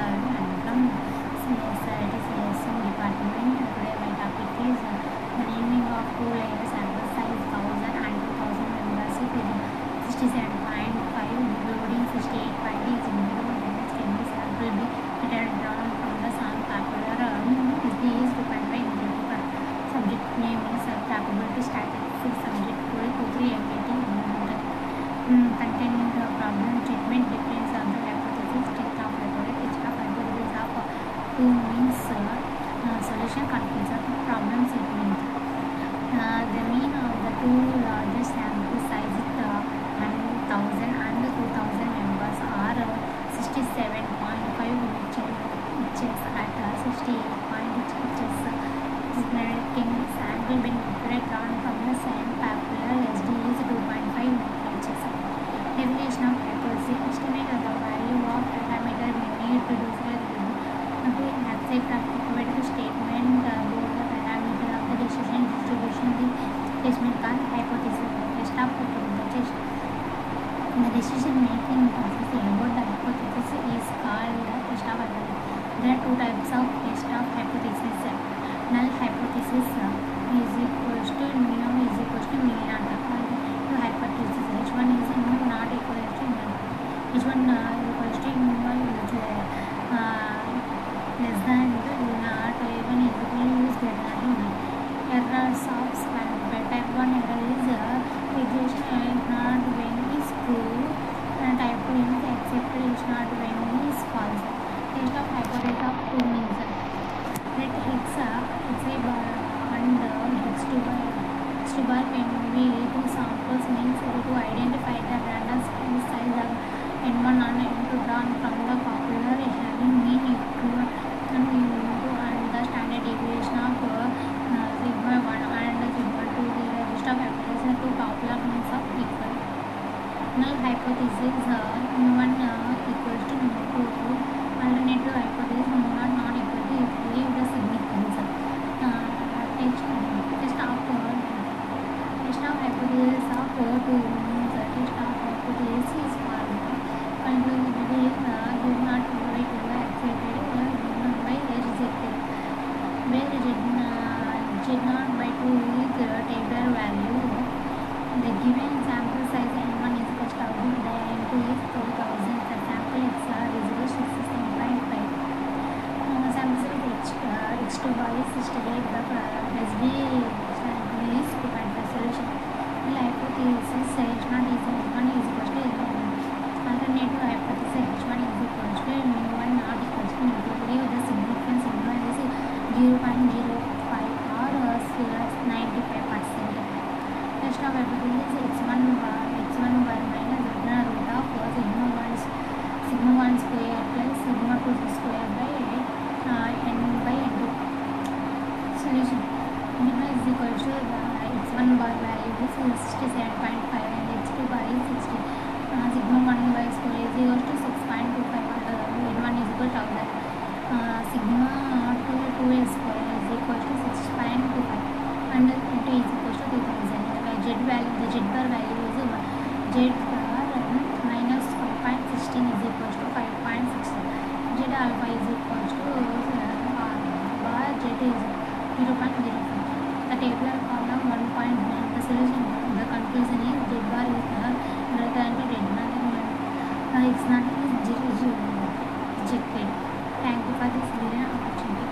Garu. I am from CSM department. Today my topic is the naming of two layers sample size 1000 and 2000 membership is 67.5, including 68.0 units can be sample be drawn from the some popular is the 2.5 subject name is capability statistics subject code 23 MAT containing problem statement depends on the hypothesis state of hypothesis of two means solution conclusion problem statement. The mean of the two largest sample sizes 1000 and 2000 members are 67.5 inches at 68 inches. Generating sample when drawn from the same popular SD is 2.5 inches. Definition of hypothesis: estimate the value of parameter we need to do to accept a hypothetical statement about the parameter of the decision distribution. The statement called hypothesis. Test of hypothesis. The decision making process about the hypothesis is called the test of hypothesis. There are two types of test of hypothesis. Null hypothesis is equals to mu is equals to mu naught. The hypothesis H1 is mu not equals to null. H1 equals to mu less than mu naught. Even is equal is greater than null. Errors of span. Type 1 error is regression is not when is true. Type 2 is accepted is not when is false. Test of hypothesis of two means. Let X a bar and X2 bar when we do samples means to identify the random size of N1 and N2 drawn from the popular having mean equivalent and the standard deviation of sigma 1 and sigma 2. The list of hypotheses to popular means of equal. Null hypothesis mu1 equals to mu2. Alternative hypothesis mu1 not equal to equally the significance. Test of hypothesis of two means test of hypothesis is called conclusion is did not by to accepted given by rejected. Where did not by 2 is tabular value. The given sample size N1 is equal to 1000, the N2 is 2000. The sample X is equal to 67.5. Sample size X2 bar is 68. The SD is 2.5 solution. The hypothesis H1 is equal to 11. Alternative hypothesis H1 is equal to mu1 not equal to mu2. Believe the significance mu1 is 0.05 or 95%. Test of hypothesis X1 bar minus the root of sigma 1 square plus sigma 2 square by n by n2. Solution: mu is equal to X1 bar value is 67.5 and X2 bar is 60. Sigma 1 by square is equal to 6.25 and N1 is equal to 1000. Sigma 2 square is equal to 6.25 and N2 is equal to 2000. The Z bar value is Z bar minus 5.16 is equal to 5.16. Z alpha is equal to bar Z is 0.05. The tabular column 1.9. The solution, the conclusion is Z bar is greater than Z bar. It's not